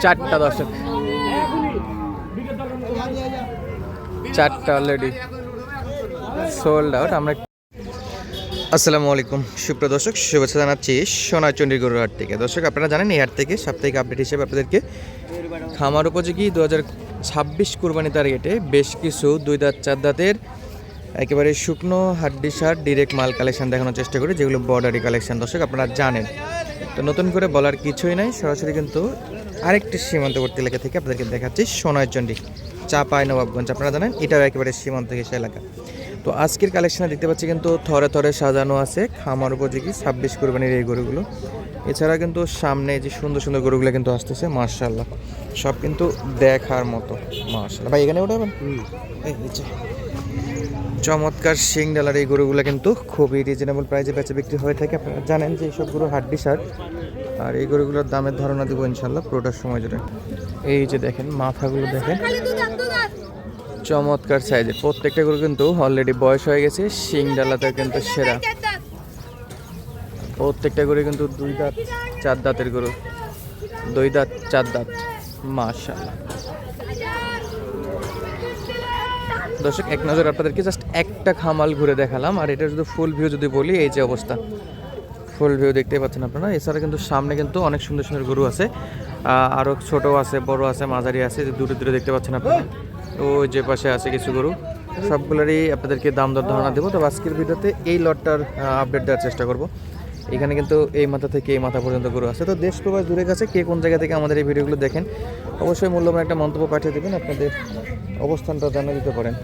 চারটা দর্শক, চারটা অলরেডি সোল্ড আউট। আমরা আসসালামু আলাইকুম সুপ্রিয় দর্শক, শুভেচ্ছা জানাচ্ছি সোনাচন্ডী গরুর হাট থেকে। দর্শক আপনারা জানেন এই হাট থেকে সাপ্তাহিক আপডেট হিসেবে আপনাদেরকে খামার উপযোগী 2026 কুরবানি টার্গেটে বেশ কিছু দুই দাঁত চার দাঁতের একেবারে শুকনো হাড্ডি সার ডিরেক্ট মাল কালেকশন দেখানোর চেষ্টা করি, যেগুলো বর্ডারি কালেকশন। দর্শক আপনারা জানেন, তো নতুন করে বলার কিছুই নাই, সরাসরি কিন্তু আরেকটি সীমান্তবর্তী এলাকা থেকে আপনাদেরকে দেখাচ্ছি সোনাচন্ডী চাঁপাইনবাবগঞ্জ। আপনারা জানেন এটাও একেবারে সীমান্ত ঘেঁষা এলাকা। তো আজকের কালেকশনে দেখতে পাচ্ছি কিন্তু থরে থরে সাজানো আছে খামার উপযোগী 26 কুরবানির এই গরুগুলো। এছাড়া কিন্তু সামনে যে সুন্দর সুন্দর গরুগুলো কিন্তু আসতেছে, মাশাআল্লাহ সব কিন্তু দেখার মতো। মাশাআল্লাহ ভাই, এখানে উঠাবেন। এই যে চমৎকার শিং ডালার এই গরুগুলো কিন্তু খুবই রিজনেবল প্রাইসে বেচা বিক্রি হয়ে থাকে। আপনারা জানেন যে এইসব গরু হাড্ডি সার, আর এই গরুগুলোর দামের ধারণা দিব ইনশাল্লাহ পুরোটার সময় জুড়ে। এই যে দেখেন মাথাগুলো দেখেন, চমৎকার সাইজে প্রত্যেকটা গরু কিন্তু অলরেডি বয়স হয়ে গেছে। শিং ডালাতে কিন্তু সেরা, প্রত্যেকটা গরু কিন্তু দুই দাঁত চার দাঁতের গরু, দুই দাঁত চার দাঁত, মাশাআল্লাহ। দর্শক এক নজর আপনাদেরকে জাস্ট একটা খামাল ঘুরে দেখালাম, আর এটা যদি ফুল ভিউ যদি বলি, এই যে অবস্থা ফুল ভিউ দেখতে পাচ্ছেন আপনারা। এছাড়া কিন্তু সামনে কিন্তু অনেক সুন্দর সুন্দর গরু আছে, আরও ছোট আছে, বড় আছে, মাঝারি আছে, দূরে দূরে দেখতে পাচ্ছেন আপনারা। তো যে পাশে আছে কিছু গরু, সবগুলোরই আপনাদেরকে দাম দর ধারণা দেবো। তো আজকের ভিডিওতে এই লটটার আপডেট দেওয়ার চেষ্টা করব। এখানে কিন্তু এই মাথা থেকে এই মাথা পর্যন্ত গরু আছে। তো দেশ প্রবাস দূরে কাছে কে কোন জায়গা থেকে আমাদের এই ভিডিওগুলো দেখেন, অবশ্যই মূল্যবান একটা মন্তব্য পাঠিয়ে দেবেন, আপনাদের অবস্থানটা জানিয়ে দিতে পারেন।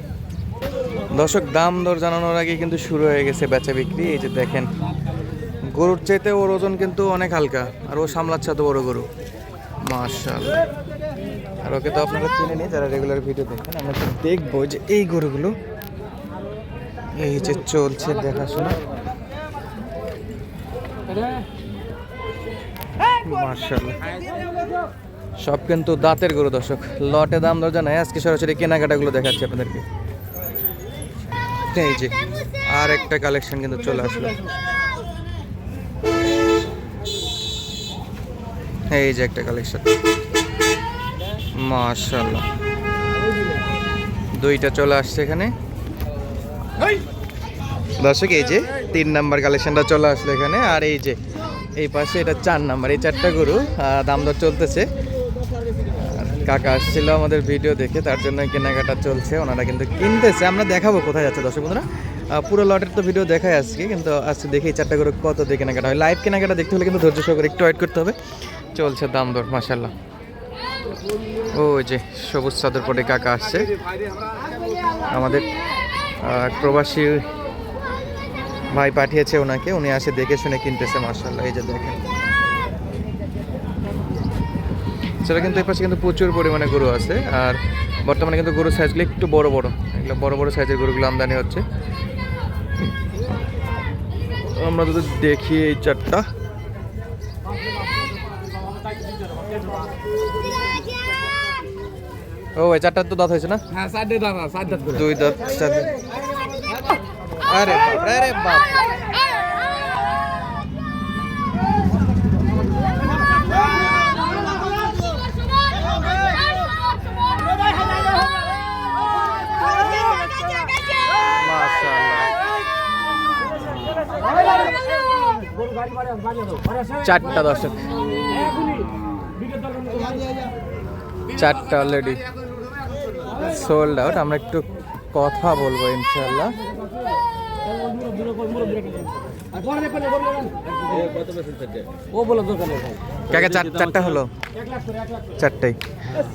দর্শক দাম দর জানানোর আগে কিন্তু শুরু হয়ে গেছে বেচা বিক্রি। এই যে দেখেন, গরুর চাইতে ওর ওজন কিন্তু অনেক হালকা, আর ও সামলাচ্ছে এত বড় গরু, মাশাআল্লাহ। আর ওকে তো আপনারা চিনে নিন যারা রেগুলার ভিডিও দেখেন। আমরা তো দেখবো যে এই গরুগুলো এই যে চলছে দেখাশোনা, মাশাআল্লাহ সব কিন্তু দাঁতের গরু। দর্শক লটে দাম দর জানাই, আজকে সরাসরি কেনাকাটাগুলো দেখাচ্ছি আপনাদেরকে। এই যে আর একটা কালেকশন কিন্তু চলে আসলো, এই যে একটা কালেকশন, মাশাআল্লাহ দুইটা চলে আসছে এখানে। দর্শক এই যে 3 নাম্বার কালেকশনটা চলে আসলো এখানে, আর এই যে এই পাশে এটা 4 নাম্বার। এই চারটা গরু দাম দর চলতেছে। কাকা আসছিল আমাদের ভিডিও দেখে, তার জন্য কেনাকাটা চলছে, ওনারা কিন্তু কিনতেছে। আমরা দেখাবো কোথায় যাচ্ছে দর্শক বন্ধুরা, পুরো লটের তো ভিডিও দেখাই আজকে, কিন্তু আজকে দেখি এই চারটা গরু কত দিয়ে কেনাকাটা হয়। লাইভ কেনাকাটা দেখতে হলে কিন্তু ধৈর্য সহকারে একটু ওয়েট করতে হবে। চলছে দাম দর, মাশাআল্লাহ। ওই যে সবুজ চাদর পরে কাকা আসছে, আমাদের প্রবাসী ভাই পাঠিয়েছে ওনাকে, উনি আসে দেখে শুনে কিনতেছে, মাশাআল্লাহ। এই যে দেখেন, সেটা কিন্তু এই পাশে কিন্তু প্রচুর পরিমাণে গরু আছে, আর বর্তমানে কিন্তু গরুর সাইজগুলো একটু বড় বড়, এগুলো বড় বড় সাইজের গরুগুলো আমদানি হচ্ছে। আমরা যদি দেখি এই চারটা, ও এই চারটার তো দাঁত হয়েছে না? হ্যাঁ, চার দাঁত করে। দুই দাঁত চার দাঁত। আরে বাপ, আরে বাপ, চারটা দর্শক, চারটা অলরেডি সোল্ড আউট। আমরা একটু কথা বলবো ইনশাআল্লাহ। কাকা চারটা হলো, চারটাই।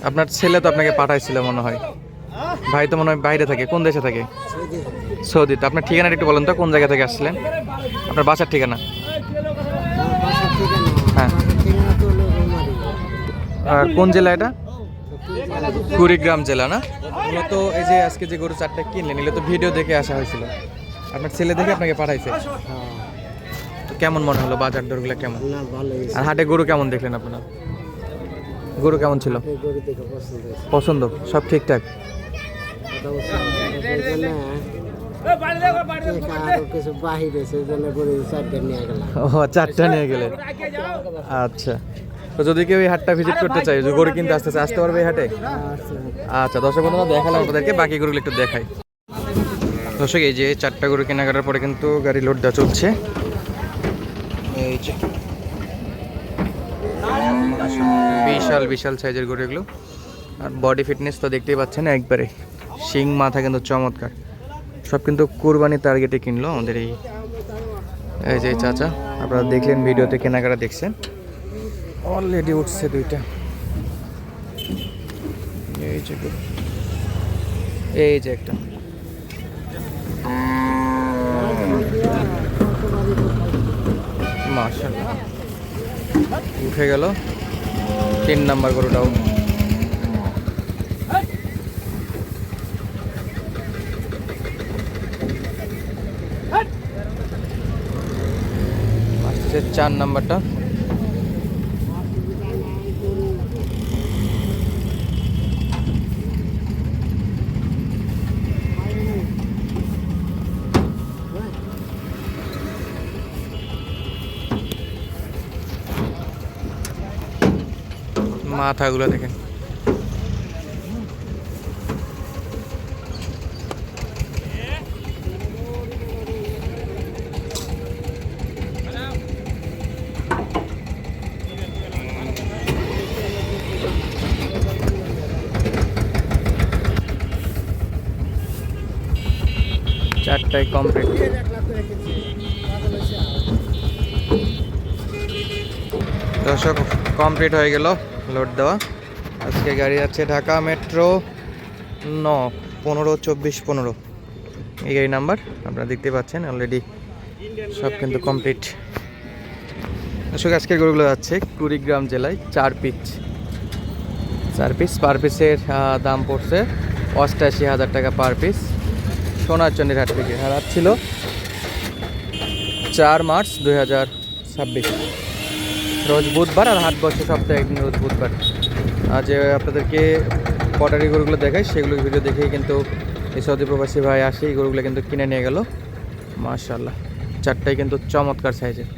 আপনার ছেলে তো আপনাকে পাঠাইছিল মনে হয়, ভাই তো মনে হয় বাইরে থাকে। কোন দেশে থাকে? সৌদিতে। আপনার ঠিকানাটা একটু বলেন তো, কোন জায়গা থেকে আসছিলেন, আপনার বাসার ঠিকানা? হ্যাঁ, কোন জেলা এটা? কুড়িগ্রাম জেলা না? মূলত এই যে আজকে যে গরু চারটা কিনলেন, এগুলো তো ভিডিও দেখে আসা হয়েছিল, আপনার ছেলে দেখে আপনাকে পাঠাইছে। তো কেমন মনে হলো, বাজার দরগুলো কেমন? আর হাটে গরু কেমন দেখলেন আপনারা? গরু কেমন ছিল? পছন্দ, সব ঠিকঠাক? ও চারটা নিয়ে গেলেন, আচ্ছা। তো যদি কেউ এই হাটটা ভিজিট করতে চায়, যে গরু কিনতে আসতে পারবে এই হাটে? আচ্ছা দর্শক বন্ধুরা, দেখালাম আপনাদেরকে, বাকি গরুগুলো একটু দেখাই। দর্শক এই যে 4টা গরু কেনাকাটার পরে কিন্তু গাড়ি লোড দেওয়া চলছে। এই যে বিশাল বিশাল সাইজের গরু এগুলো, আর বডি ফিটনেস তো দেখতেই পাচ্ছেন একবারে, শিং মাথা কিন্তু চমৎকার। সব কিন্তু কুরবানি টার্গেটে কিনলো আমাদের এই যে চাচা। আপনারা দেখলেন ভিডিওতে, কেনাকাটা দেখছেন। অলরেডি উঠছে 2টা। এই যে একটা মাশাআল্লাহ উঠে গেল। 3 নাম্বার গরুটাও। আসছে 4 নাম্বারটা। মাথাগুলো দেখেন, চারটায় কমপ্লিট। দর্শক কমপ্লিট হয়ে গেল লোড দেওয়া। আজকে গাড়ি যাচ্ছে ঢাকা মেট্রো 9 15 24 15, এই গাড়ি নাম্বার আপনারা দেখতে পাচ্ছেন। অলরেডি সব কিন্তু কমপ্লিট। দর্শক আজকের গরুগুলো যাচ্ছে কুড়িগ্রাম জেলায় 4 পিস। পার পিসের দাম পড়ছে 88,000 টাকা পার পিস। সোনারচন্ডির হাট থেকে হাট ছিল 4 মার্চ 2026, রোজ বুধবার, আর হাট বসে সপ্তাহে একদিন রোজ বুধবার। আজ আপনাদেরকে পটারি গরুগুলো দেখাই, সেগুলো ভিডিও দেখেই কিন্তু এই সৌদি প্রবাসী ভাই আসে এই গরুগুলো কিন্তু কিনে নিয়ে গেল। মাশাআল্লাহ 4টাই কিন্তু চমৎকার সাইজের।